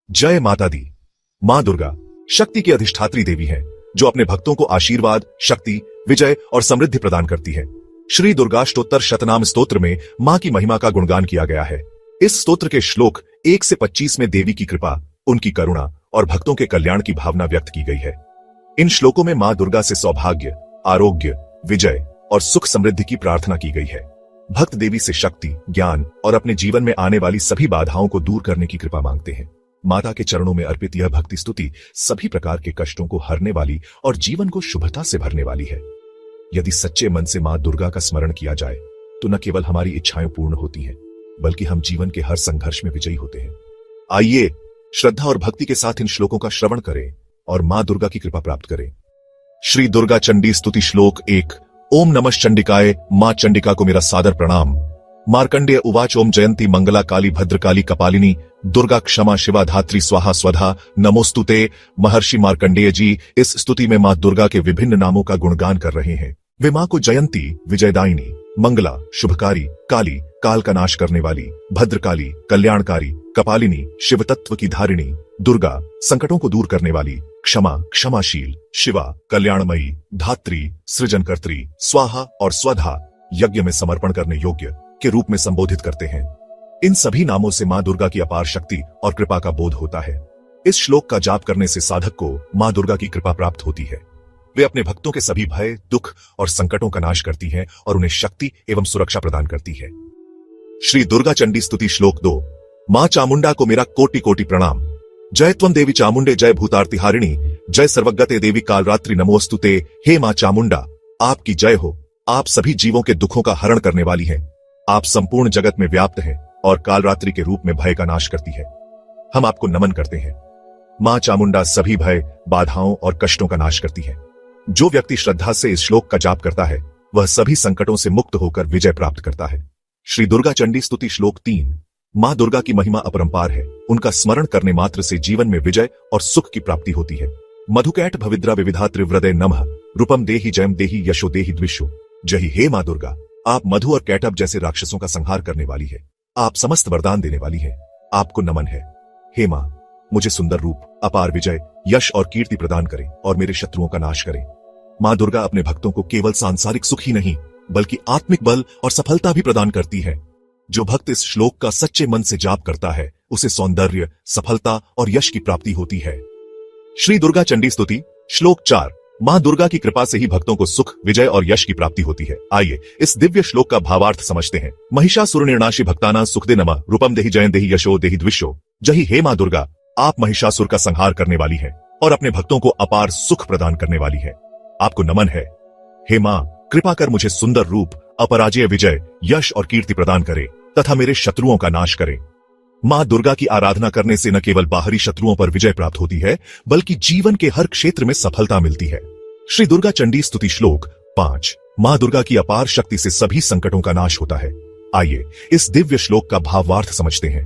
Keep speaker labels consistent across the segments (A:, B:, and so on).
A: जय माता दी। मां दुर्गा शक्ति की अधिष्ठात्री देवी है जो अपने भक्तों को आशीर्वाद, शक्ति, विजय और समृद्धि प्रदान करती है। श्री दुर्गाष्टोत्तर शतनाम स्तोत्र में मां की महिमा का गुणगान किया गया है। इस स्तोत्र के श्लोक 1 से 25 में देवी की कृपा, उनकी करुणा और भक्तों के कल्याण की भावना व्यक्त की गई है। इन श्लोकों में मां दुर्गा से सौभाग्य, आरोग्य, विजय और सुख समृद्धि की प्रार्थना की गई है। भक्त देवी से शक्ति, ज्ञान और अपने जीवन में आने वाली सभी बाधाओं को दूर करने की कृपा मांगते हैं। माता के चरणों में अर्पित यह भक्ति स्तुति सभी प्रकार के कष्टों को हरने वाली और जीवन को शुभता से भरने वाली है। यदि सच्चे मन से मां दुर्गा का स्मरण किया जाए तो न केवल हमारी इच्छाएं पूर्ण होती हैं, बल्कि हम जीवन के हर संघर्ष में विजयी होते हैं। आइए श्रद्धा और भक्ति के साथ इन श्लोकों का श्रवण करें और मां दुर्गा की कृपा प्राप्त करें। श्री दुर्गा चंडी स्तुति श्लोक 1। ओम नमः चंडिकाय। मां चंडिका को मेरा सादर प्रणाम। मार्कंडेय उवाच ओम जयंती मंगला काली भद्रकाली कपालिनी दुर्गा क्षमा शिवा धात्री स्वाहा स्वधा नमोस्तुते। महर्षि मार्कंडेय जी इस स्तुति में मां दुर्गा के विभिन्न नामों का गुणगान कर रहे हैं। वे मां को जयंती, विजयदायिनी, मंगला, शुभकारी, काली, काल का नाश करने वाली, भद्रकाली, कल्याणकारी, कपालिनी, शिव तत्व की धारिणी, दुर्गा, संकटों को दूर करने वाली, क्षमा, क्षमाशील, शिवा, कल्याणमयी, धात्री, सृजनकर्त्री, स्वाहा और स्वधा, यज्ञ में समर्पण करने योग्य के रूप में संबोधित करते हैं। इन सभी नामों से मां दुर्गा की अपार शक्ति और कृपा का बोध होता है। इस श्लोक का जाप करने से साधक को मां दुर्गा की कृपा प्राप्त होती है। वे अपने भक्तों के सभी भय, दुख और संकटों का नाश करती हैं और उन्हें शक्ति एवं सुरक्षा प्रदान करती है। श्री दुर्गा चंडी स्तुति श्लोक 2। मां चामुंडा को मेरा कोटि कोटि प्रणाम। जय त्वं देवी चामुंडे, जय भूतार्तिहारिणी, जय सर्वगते देवी कालरात्रि नमोस्तुते। हे मां चामुंडा, आपकी जय हो। आप सभी जीवों के दुखों का हरण करने वाली हैं। आप संपूर्ण जगत में व्याप्त हैं और कालरात्रि के रूप में भय का नाश करती है। हम आपको नमन करते हैं। मां चामुंडा सभी भय, बाधाओं और कष्टों का नाश करती है। जो व्यक्ति श्रद्धा से इस श्लोक का जाप करता है वह सभी संकटों से मुक्त होकर विजय प्राप्त करता है। श्री दुर्गा चंडी स्तुति श्लोक 3। मां दुर्गा की महिमा अपरंपार है। उनका स्मरण करने मात्र से जीवन में विजय और सुख की प्राप्ति होती है। मधुकैट भविद्रा विविधा त्रिव्रदय नमः। रूपम देहि जयम देहि यशो देहि द्विषो। जय हे मां दुर्गा, आप मधु और कैटभ जैसे राक्षसों का संहार करने वाली है। आप समस्त वरदान देने वाली है। आपको नमन है। हे मां, मुझे सुंदर रूप, अपार विजय, यश और कीर्ति प्रदान करें और मेरे शत्रुओं का नाश करें। मां दुर्गा अपने भक्तों को केवल सांसारिक सुख ही नहीं बल्कि आत्मिक बल और सफलता भी प्रदान करती है। जो भक्त इस श्लोक का सच्चे मन से जाप करता है उसे सौंदर्य, सफलता और यश की प्राप्ति होती है। श्री दुर्गा चंडी स्तुति श्लोक 4। मां दुर्गा की कृपा से ही भक्तों को सुख, विजय और यश की प्राप्ति होती है। आइए इस दिव्य श्लोक का भावार्थ समझते हैं। महिषासुर निर्नाशी भक्ताना सुखदे नमः। रूपम देहि जयं देहि यशो देहि द्विषो। जय हे मां दुर्गा, आप महिषासुर का संहार करने वाली है और अपने भक्तों को अपार सुख प्रदान करने वाली है। आपको नमन है। हे मां, कृपा कर मुझे सुंदर रूप, अपराजेय विजय, यश और कीर्ति प्रदान करे तथा मेरे शत्रुओं का नाश करे। मां दुर्गा की आराधना करने से न केवल बाहरी शत्रुओं पर विजय प्राप्त होती है बल्कि जीवन के हर क्षेत्र में सफलता मिलती है। श्री दुर्गा चंडी स्तुति श्लोक 5। मां दुर्गा की अपार शक्ति से सभी संकटों का नाश होता है। आइए इस दिव्य श्लोक का भावार्थ समझते हैं।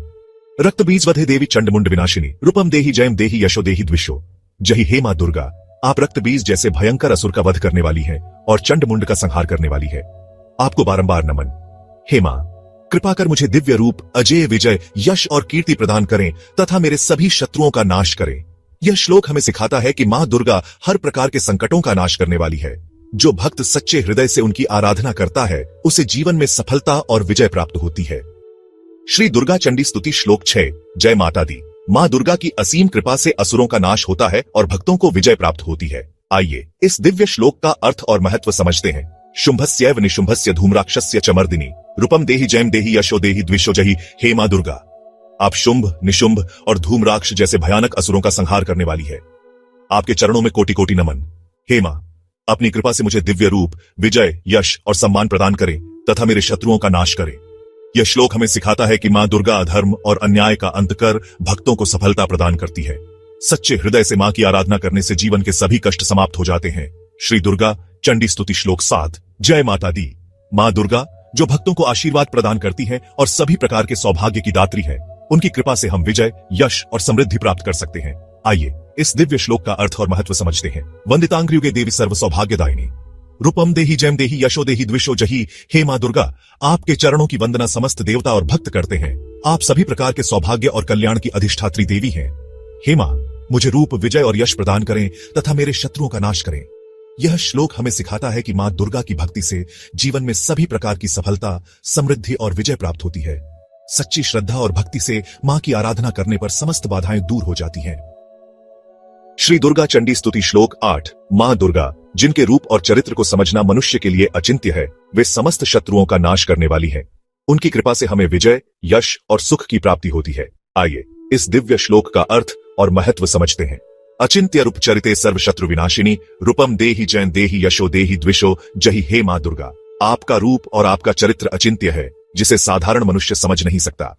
A: रक्त बीज वधे देवी चंडमुंड विनाशिनी। रूपम देहि जयम देहि यशो देहि द्विषो। जय हे मां दुर्गा, आप रक्त बीज जैसे भयंकर असुर का वध करने वाली हैं और चंडमुंड का संहार करने वाली है। आपको बारंबार नमन। हे मां, कृपा कर मुझे दिव्य रूप, अजेय विजय, यश और कीर्ति प्रदान करें तथा मेरे सभी शत्रुओं का नाश करें। यह श्लोक हमें सिखाता है कि मां दुर्गा हर प्रकार के संकटों का नाश करने वाली है। जो भक्त सच्चे हृदय से उनकी आराधना करता है उसे जीवन में सफलता और विजय प्राप्त होती है। श्री दुर्गा चंडी स्तुति श्लोक 6। जय माता दी। मां दुर्गा की असीम कृपा से असुरों का नाश होता है और भक्तों को विजय प्राप्त होती है। आइए इस दिव्य श्लोक का अर्थ और महत्व समझते हैं। शुंभस्यैव निशुंभस्य धूम्राक्षस्य च मर्दिनी। रूपम देहि जयम देहि यशो देहि द्विषो। जय हे मां दुर्गा, आप शुंभ, निशुंभ और धूम्राक्ष जैसे भयानक असुरों का संहार करने वाली है। आपके चरणों में कोटि कोटि नमन। हे मां, अपनी कृपा से मुझे दिव्य रूप, विजय, यश और सम्मान प्रदान करें तथा मेरे शत्रुओं का नाश करें। यह श्लोक हमें सिखाता है कि मां दुर्गा अधर्म और अन्याय का अंत कर भक्तों को सफलता प्रदान करती है। सच्चे हृदय से मां की आराधना करने से जीवन के सभी कष्ट समाप्त हो जाते हैं। श्री दुर्गा चंडी स्तुति श्लोक 7। जय माता दी। मां दुर्गा जो भक्तों को आशीर्वाद प्रदान करती है और सभी प्रकार के सौभाग्य की दात्री है, उनकी कृपा से हम विजय, यश और समृद्धि प्राप्त कर सकते हैं। आइए इस दिव्य श्लोक का अर्थ और महत्व समझते हैं। वंदितांग्रियुगे देवी सर्व सौभाग्यदायिनी। रूपम देहि जयम देहि यशो देहि द्विषो। जही हे मां दुर्गा, आपके चरणों की वंदना समस्त देवता और भक्त करते हैं। आप सभी प्रकार के सौभाग्य और कल्याण की अधिष्ठात्री देवी हैं। हे मां, मुझे रूप, विजय और यश प्रदान करें तथा मेरे शत्रुओं का नाश करें। यह श्लोक हमें सिखाता है कि मां दुर्गा की भक्ति से जीवन में सभी प्रकार की सफलता, समृद्धि और विजय प्राप्त होती है। सच्ची श्रद्धा और भक्ति से मां की आराधना करने पर समस्त बाधाएं दूर हो जाती हैं। श्री दुर्गा चंडी स्तुति श्लोक 8। मां दुर्गा, जिनके रूप और चरित्र को समझना मनुष्य के लिए अचिंत्य है, वे समस्त शत्रुओं का नाश करने वाली है। उनकी कृपा से हमें विजय, यश और सुख की प्राप्ति होती है। आइए इस दिव्य श्लोक का अर्थ और महत्व समझते हैं। अचिंत्य रूप चरिते सर्व शत्रु विनाशिनी, रूपम देहि जयं देहि यशो देहि द्विषो जहि हे मां दुर्गा। आपका रूप और आपका चरित्र अचिंत्य है, जिसे साधारण मनुष्य समझ नहीं सकता।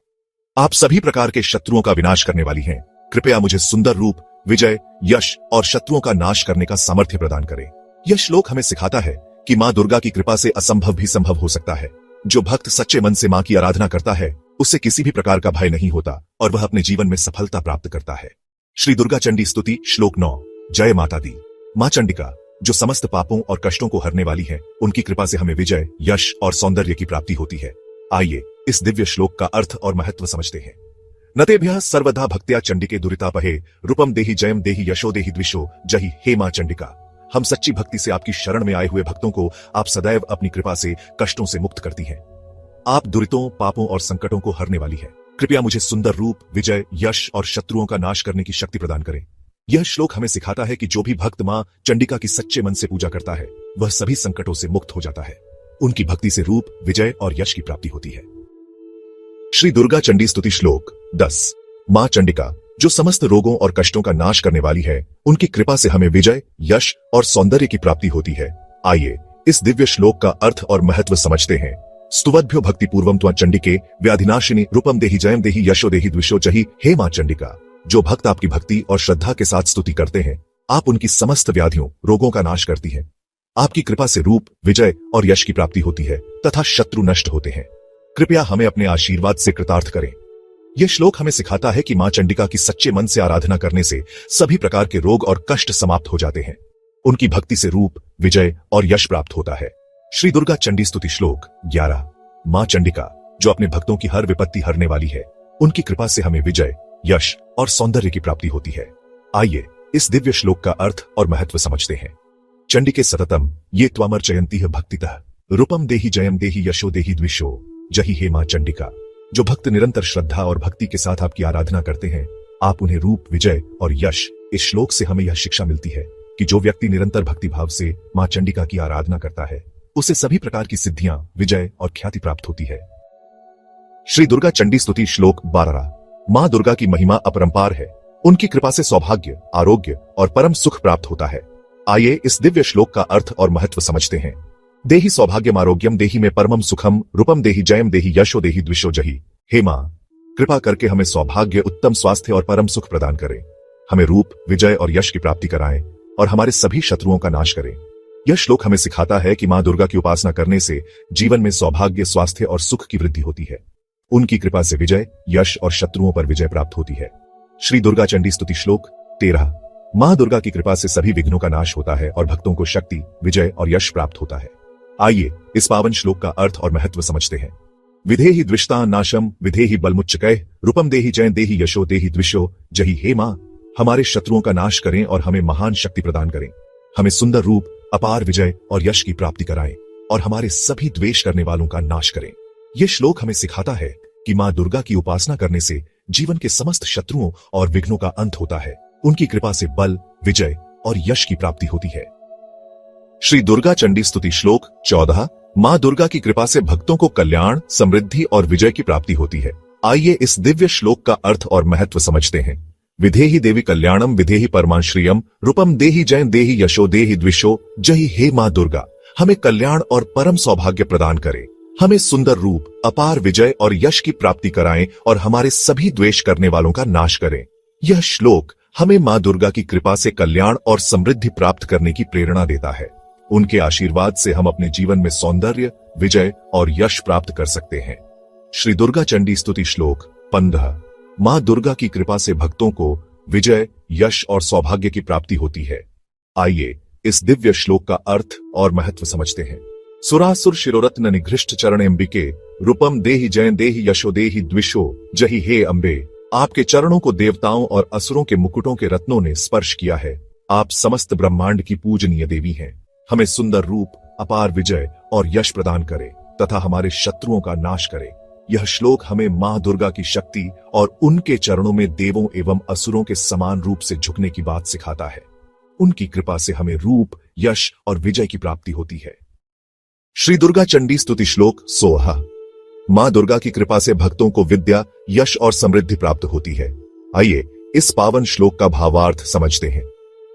A: आप सभी प्रकार के शत्रुओं का विनाश करने वाली हैं। कृपया मुझे सुंदर रूप, विजय, यश और शत्रुओं का नाश करने का सामर्थ्य प्रदान करें। यह श्लोक हमें सिखाता है कि मां दुर्गा की कृपा से असंभव भी संभव हो सकता है। जो भक्त सच्चे मन से मां की आराधना करता है, उससे किसी भी प्रकार का भय नहीं होता और वह अपने जीवन में सफलता प्राप्त करता है। श्री दुर्गा चंडी स्तुति श्लोक 9। जय माता दी। मां चंडिका, जो समस्त पापों और कष्टों को हरने वाली है, उनकी कृपा से हमें विजय, यश और सौंदर्य की प्राप्ति होती है। आइए इस दिव्य श्लोक का अर्थ और महत्व समझते हैं। नतेभ्यः सर्वदा भक्त्या चंडिके दुरितापहे, रूपम देहि जयम देहि यशो देहि द्विषो जहि हे मां चंडिका। हम सच्ची भक्ति से आपकी शरण में आए हुए भक्तों को आप सदैव अपनी कृपा से कष्टों से मुक्त करती हैं। आप दुरितों, पापों और संकटों को हरने वाली है। कृपया मुझे सुंदर रूप, विजय, यश और शत्रुओं का नाश करने की शक्ति प्रदान करें। यह श्लोक हमें सिखाता है कि जो भी भक्त मां चंडिका की सच्चे मन से पूजा करता है, वह सभी संकटों से मुक्त हो जाता है। उनकी भक्ति से रूप, विजय और यश की प्राप्ति होती है। श्री दुर्गा चंडी स्तुति श्लोक 10। मां चंडिका, जो समस्त रोगों और कष्टों का नाश करने वाली है, उनकी कृपा से हमें विजय, यश और सौंदर्य की प्राप्ति होती है। आइए इस दिव्य श्लोक का अर्थ और महत्व समझते हैं। स्तुवद्भ्यो भक्ति पूर्वम त्वा चंडिके व्याधिनाशिनी, रूपम देहि जयम देहि यशो देहि द्विषो जहि हे मां चंडिका। जो भक्त आपकी भक्ति और श्रद्धा के साथ स्तुति करते हैं, आप उनकी समस्त व्याधियों, रोगों का नाश करती है। आपकी कृपा से रूप, विजय और यश की प्राप्ति होती है तथा शत्रु नष्ट होते हैं। कृपया हमें अपने आशीर्वाद से कृतार्थ करें। यह श्लोक हमें सिखाता है कि मां चंडिका की सच्चे मन से आराधना करने से सभी प्रकार के रोग और कष्ट समाप्त हो जाते हैं। उनकी भक्ति से रूप, विजय और यश प्राप्त होता है। श्री दुर्गा चंडी स्तुति श्लोक 11। मां चंडिका, जो अपने भक्तों की हर विपत्ति हरने वाली है, उनकी कृपा से हमें विजय, यश और सौंदर्य की प्राप्ति होती है। आइए इस दिव्य श्लोक का अर्थ और महत्व समझते हैं। चंडिके सततम ये त्वामर्चयन्तीह भक्तितः, रूपम देहि जयम देहि यशो देहि द्विषो जहि हे मां चंडिका। जो भक्त निरंतर श्रद्धा और भक्ति के साथ आपकी आराधना करते हैं, आप उन्हें रूप, विजय और यश। इस श्लोक से हमें यह शिक्षा मिलती है कि जो व्यक्ति निरंतर भक्ति भाव से मां चंडिका की आराधना करता है, उसे सभी प्रकार की सिद्धियां, विजय और ख्याति प्राप्त होती है। श्री दुर्गा चंडी स्तुति श्लोक 12। मां दुर्गा की महिमा अपरंपार है। उनकी कृपा से सौभाग्य, आरोग्य और परम सुख प्राप्त होता है। आइए इस दिव्य श्लोक का अर्थ और महत्व समझते हैं। देहि सौभाग्यम आरोग्यम देहि में परमम सुखम, रूपम देहि जयम देहि यशो देहि द्विषो जहि हे मां। कृपा करके हमें सौभाग्य, उत्तम स्वास्थ्य और परम सुख प्रदान करें। हमें रूप, विजय और यश की प्राप्ति कराएं और हमारे सभी शत्रुओं का नाश करें। यह श्लोक हमें सिखाता है कि मां दुर्गा की उपासना करने से जीवन में सौभाग्य, स्वास्थ्य और सुख की वृद्धि होती है। उनकी कृपा से विजय, यश और शत्रुओं पर विजय प्राप्त होती है। श्री दुर्गा चंडी स्तुति श्लोक 13। मां दुर्गा की कृपा से सभी विघ्नों का नाश होता है और भक्तों को शक्ति, विजय और यश प्राप्त होता है। आइए इस पावन श्लोक का अर्थ और महत्व समझते हैं। विधेहि द्विषता नाशम विधेहि बलमुच्चकै, रूपम देहि जयं देहि यशो देहि द्विषो जहि हे मां। हमारे शत्रुओं का नाश करें और हमें महान शक्ति प्रदान करें। हमें सुंदर रूप, अपार विजय और यश की प्राप्ति कराएं और हमारे सभी द्वेष करने वालों का नाश करें। यह श्लोक हमें सिखाता है कि मां दुर्गा की उपासना करने से जीवन के समस्त शत्रुओं और विघ्नों का अंत होता है। उनकी कृपा से बल, विजय और यश की प्राप्ति होती है। श्री दुर्गा चंडी स्तुति श्लोक 14। मां दुर्गा की कृपा से भक्तों को कल्याण, समृद्धि और विजय की प्राप्ति होती है। आइए इस दिव्य श्लोक का अर्थ और महत्व समझते हैं। विधेहि देवी कल्याणम विधेहि परमाश्रियम, रूपम देहि जयं देहि यशो देहि द्विषो जहि हे मां दुर्गा। हमें कल्याण और परम सौभाग्य प्रदान करें। हमें सुंदर रूप, अपार विजय और यश की प्राप्ति कराएं और हमारे सभी द्वेष करने वालों का नाश करें। यह श्लोक हमें मां दुर्गा की कृपा से कल्याण और समृद्धि प्राप्त करने की प्रेरणा देता है। उनके आशीर्वाद से हम अपने जीवन में सौंदर्य, विजय और यश प्राप्त कर सकते हैं। श्री दुर्गा चंडी स्तुति श्लोक 15। मां दुर्गा की कृपा से भक्तों को विजय, यश और सौभाग्य की प्राप्ति होती है। आइए इस दिव्य श्लोक का अर्थ और महत्व समझते हैं। सुरासुर शिरोरत्न निघृष्ट चरण अंबिके, रूपम देहि जयं देहि यशो देहि द्विषो जहि हे अंबे। आपके चरणों को देवताओं और असुरों के मुकुटों के रत्नों ने स्पर्श किया है। आप समस्त ब्रह्मांड की पूजनीय देवी हैं। हमें सुंदर रूप, अपार विजय और यश प्रदान करे तथा हमारे शत्रुओं का नाश करे। यह श्लोक हमें मां दुर्गा की शक्ति और उनके चरणों में देवों एवं असुरों के समान रूप से झुकने की बात सिखाता है। उनकी कृपा से हमें रूप, यश और विजय की प्राप्ति होती है। श्री दुर्गा चंडी स्तुति श्लोक 16। मां दुर्गा की कृपा से भक्तों को विद्या, यश और समृद्धि प्राप्त होती है। आइए इस पावन श्लोक का भावार्थ समझते हैं।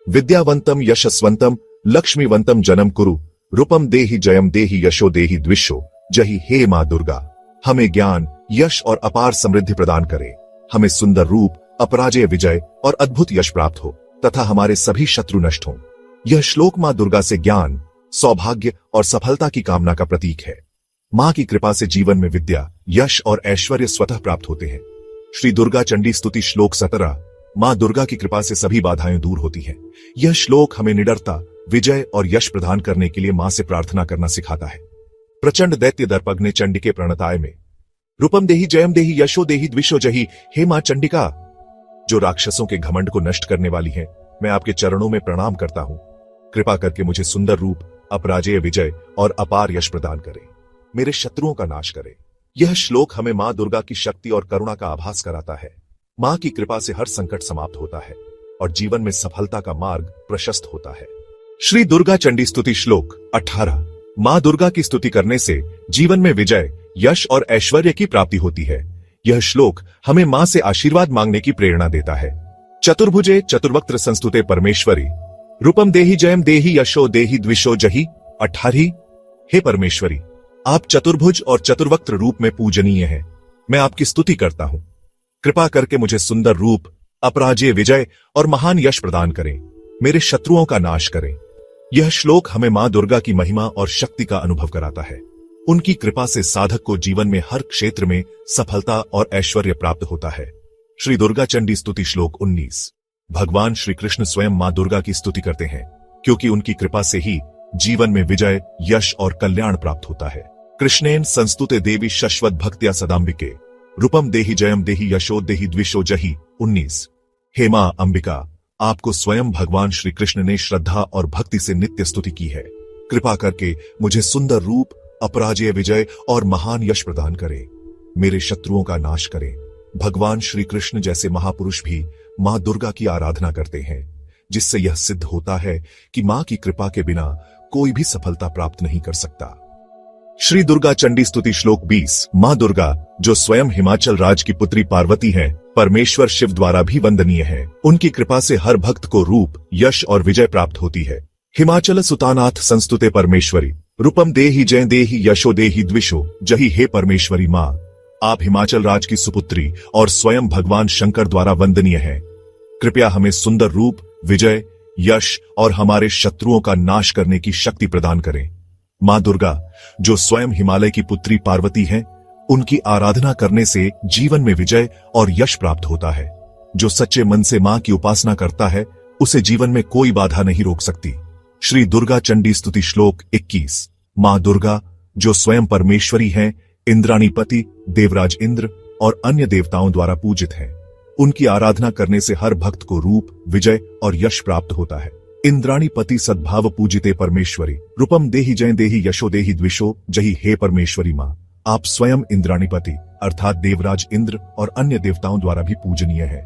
A: विद्यावंतम यशस्वंतम लक्ष्मीवंतम जन्म कुरु, रूपम देहि जयम देहि यशो देहि द्विषो जहि हे मां दुर्गा। हमें ज्ञान, यश और अपार समृद्धि प्रदान करे। हमें सुंदर रूप, अपराजय विजय और अद्भुत यश प्राप्त हो तथा हमारे सभी शत्रु नष्ट हों। यह श्लोक मां दुर्गा से ज्ञान, सौभाग्य और सफलता की कामना का प्रतीक है। मां की कृपा से जीवन में विद्या, यश और ऐश्वर्य स्वतः प्राप्त होते हैं। श्री दुर्गा चंडी स्तुति श्लोक 17। मां दुर्गा की कृपा से सभी बाधाएं दूर होती हैं। यह श्लोक हमें निडरता, विजय और यश प्रदान करने के लिए मां से प्रार्थना करना सिखाता है। प्रचंड दैत्य दर्पग्ने चंडिके प्रणताय में रूपम देहि जयम देहि यशो देहि द्विषो जहि हे मां चंडिका। जो राक्षसों के घमंड को नष्ट करने वाली है, मैं आपके चरणों में प्रणाम करता हूं। कृपा करके मुझे सुंदर रूप, अपराजेय विजय और अपार यश प्रदान करे। मेरे शत्रुओं का नाश करे। यह श्लोक हमें मां दुर्गा की शक्ति और करुणा का आभास कराता है। मां की कृपा से हर संकट समाप्त होता है और जीवन में सफलता का मार्ग प्रशस्त होता है। श्री दुर्गा चंडी स्तुति श्लोक 18। मां दुर्गा की स्तुति करने से जीवन में विजय, यश और ऐश्वर्य की प्राप्ति होती है। यह श्लोक हमें मां से आशीर्वाद मांगने की प्रेरणा देता है। चतुर्भुजे चतुर्वक्त्र संस्तुते परमेश्वरी, रूपम देहि जयम देहि यशो देहि द्विषो जहि 18। हे परमेश्वरी, आप चतुर्भुज और चतुर्वक्त्र रूप में पूजनीय हैं। मैं आपकी स्तुति करता हूं। कृपा करके मुझे सुंदर रूप, अपराजेय विजय और महान यश प्रदान करें। मेरे शत्रुओं का नाश करें। यह श्लोक हमें मां दुर्गा की महिमा और शक्ति का अनुभव कराता है। उनकी कृपा से साधक को जीवन में हर क्षेत्र में सफलता और ऐश्वर्य प्राप्त होता है। श्री दुर्गा चंडी स्तुति श्लोक 19। भगवान श्री कृष्ण स्वयं मां दुर्गा की स्तुति करते हैं, क्योंकि उनकी कृपा से ही जीवन में विजय, यश और कल्याण प्राप्त होता है। कृष्णेन संस्तुते देवी शश्वत भक्त्या सदाम्बिके, रूपम देहि जयम देहि यशो देहि द्विषो जहि 19। हे मां अंबिका, आपको स्वयं भगवान श्री कृष्ण ने श्रद्धा और भक्ति से नित्य स्तुति की है। कृपा करके मुझे सुंदर रूप, अपराजेय विजय और महान यश प्रदान करें। मेरे शत्रुओं का नाश करें। भगवान श्री कृष्ण जैसे महापुरुष भी मां दुर्गा की आराधना करते हैं, जिससे यह सिद्ध होता है कि मां की कृपा के बिना कोई भी सफलता प्राप्त नहीं कर सकता। श्री दुर्गा चंडी स्तुति श्लोक 20। मां दुर्गा, जो स्वयं हिमाचल राज की पुत्री पार्वती हैं, परमेश्वर शिव द्वारा भी वंदनीय है। उनकी कृपा से हर भक्त को रूप, यश और विजय प्राप्त होती है। हिमाचल सुतानाथ संस्तुते परमेश्वरी, रूपम देहि जय देहि यशो देहि द्विषो जहि हे परमेश्वरी मां, आप हिमाचल राज की सुपुत्री और स्वयं भगवान शंकर द्वारा वंदनीय हैं। कृपया हमें सुंदर रूप, विजय, यश और हमारे शत्रुओं का नाश करने की शक्ति प्रदान करें। मां दुर्गा, जो स्वयं हिमालय की पुत्री पार्वती हैं, उनकी आराधना करने से जीवन में विजय और यश प्राप्त होता है। जो सच्चे मन से मां की उपासना करता है, उसे जीवन में कोई बाधा नहीं रोक सकती। श्री दुर्गा चंडी स्तुति श्लोक 21। मां दुर्गा, जो स्वयं परमेश्वरी हैं, इंद्राणीपति, देवराज इंद्र और अन्य देवताओं द्वारा पूजित हैं। उनकी आराधना करने से हर भक्त को रूप, विजय और यश प्राप्त होता है। इंद्राणीपति सद्भाव पूजिते परमेश्वरी, रूपम देहि जय देहि यशो देहि द्विषो जहि हे परमेश्वरी मां, आप स्वयं इंद्राणीपति अर्थात देवराज इंद्र और अन्य देवताओं द्वारा भी पूजनीय हैं।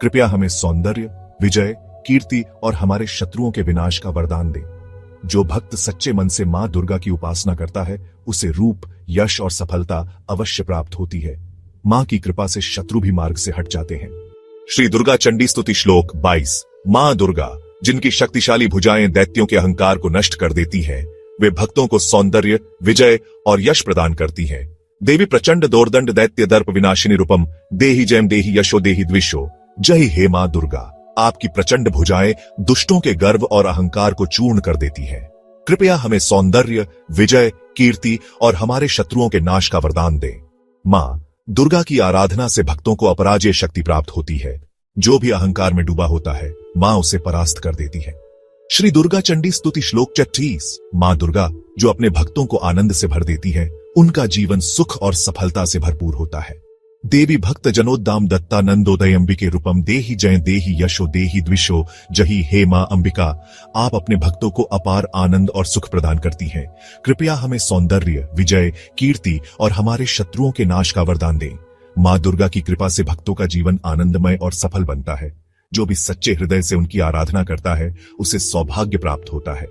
A: कृपया हमें सौंदर्य, विजय, कीर्ति और हमारे शत्रुओं के विनाश का वरदान दें। जो भक्त सच्चे मन से मां दुर्गा की उपासना करता है, उसे रूप, यश और सफलता अवश्य प्राप्त होती है। मां की कृपा से शत्रु भी मार्ग से हट जाते हैं। श्री दुर्गा चंडी स्तुति श्लोक 22। मां दुर्गा, जिनकी शक्तिशाली भुजाएं दैत्यों के अहंकार को नष्ट कर देती हैं, वे भक्तों को सौंदर्य, विजय और यश प्रदान करती हैं। देवी प्रचंड दोर्दंड दैत्य दर्प विनाशिनी रूपम देहि जयम देहि यशो देहि द्विषो जय हे मां दुर्गा, आपकी प्रचंड भुजाएं दुष्टों के गर्व और अहंकार को चूर्ण कर देती हैं। कृपया हमें सौंदर्य, विजय, कीर्ति और हमारे शत्रुओं के नाश का वरदान दें। मां दुर्गा की आराधना से भक्तों को अपराजेय शक्ति प्राप्त होती है। जो भी अहंकार में डूबा होता है, मां उसे परास्त कर देती है। श्री दुर्गा चंडी स्तुति श्लोक 36। मां दुर्गा, जो अपने भक्तों को आनंद से भर देती है, उनका जीवन सुख और सफलता से भरपूर होता है। देवी भक्त जनोद्दाम दत्ता नंदोदय अंबिके रूपम देहि जय देहि यशो देहि द्विषो जही हे मां अंबिका। आप अपने भक्तों को अपार आनंद और सुख प्रदान करती हैं। कृपया हमें सौंदर्य, विजय, कीर्ति और हमारे शत्रुओं के नाश का वरदान दें। मां दुर्गा की कृपा से भक्तों का जीवन आनंदमय और सफल बनता है। जो भी सच्चे हृदय से उनकी आराधना करता है उसे सौभाग्य प्राप्त होता है।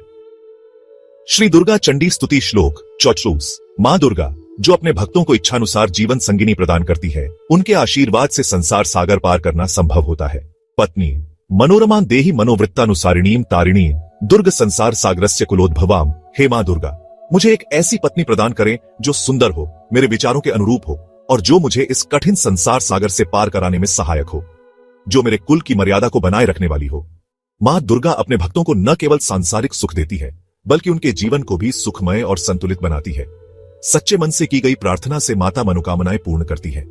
A: श्री दुर्गा चंडी स्तुति श्लोक 34। मां दुर्गा जो अपने भक्तों को इच्छानुसार जीवन संगिनी प्रदान करती है, उनके आशीर्वाद से संसार सागर पार करना संभव होता है। पत्नी मनोरमा देहि मनोवृत्तानुसारिणीम तारिणीम दुर्ग संसार सागरस्य कुलोद्भवाम। हे मां दुर्गा, मुझे एक ऐसी पत्नी प्रदान करें जो सुंदर हो, मेरे विचारों के अनुरूप हो और जो मुझे इस कठिन संसार सागर से पार कराने में सहायक हो, जो मेरे कुल की मर्यादा को बनाए रखने वाली हो। मां दुर्गा अपने भक्तों को न केवल सांसारिक सुख देती है बल्कि उनके जीवन को भी सुखमय और संतुलित बनाती है। सच्चे मन से की गई प्रार्थना से माता मनोकामनाएं पूर्ण करती है।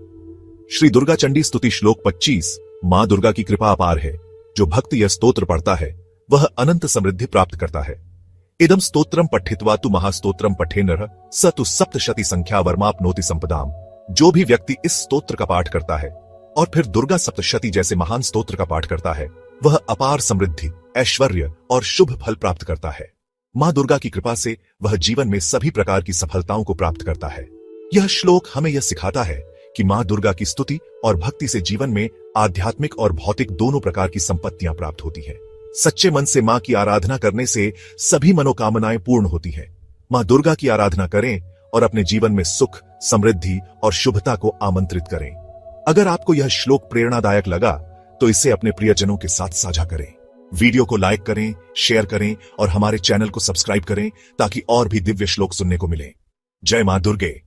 A: श्री दुर्गा चंडी स्तुति श्लोक 25। मां दुर्गा की कृपा अपार है। जो भक्त यह स्तोत्र पढ़ता है वह अनंत समृद्धि प्राप्त करता है। इदम स्तोत्रम पठित्वा तु महास्तोत्रम पठेनरः स तु सप्तशती संख्या वर्माप्नोति संपदाम। जो भी व्यक्ति इस स्तोत्र का पाठ करता है और फिर दुर्गा सप्तशती जैसे महान स्तोत्र का पाठ करता है वह अपार समृद्धि, ऐश्वर्य और शुभ फल प्राप्त करता है। मां दुर्गा की कृपा से वह जीवन में सभी प्रकार की सफलताओं को प्राप्त करता है। यह श्लोक हमें यह सिखाता है कि मां दुर्गा की स्तुति और भक्ति से जीवन में आध्यात्मिक और भौतिक दोनों प्रकार की संपत्तियां प्राप्त होती है। सच्चे मन से मां की आराधना करने से सभी मनोकामनाएं पूर्ण होती है। मां दुर्गा की आराधना करें और अपने जीवन में सुख, समृद्धि और शुभता को आमंत्रित करें। अगर आपको यह श्लोक प्रेरणादायक लगा तो इसे अपने प्रियजनों के साथ साझा करें। वीडियो को लाइक करें, शेयर करें और हमारे चैनल को सब्सक्राइब करें ताकि और भी दिव्य श्लोक सुनने को मिले। जय मां दुर्गे।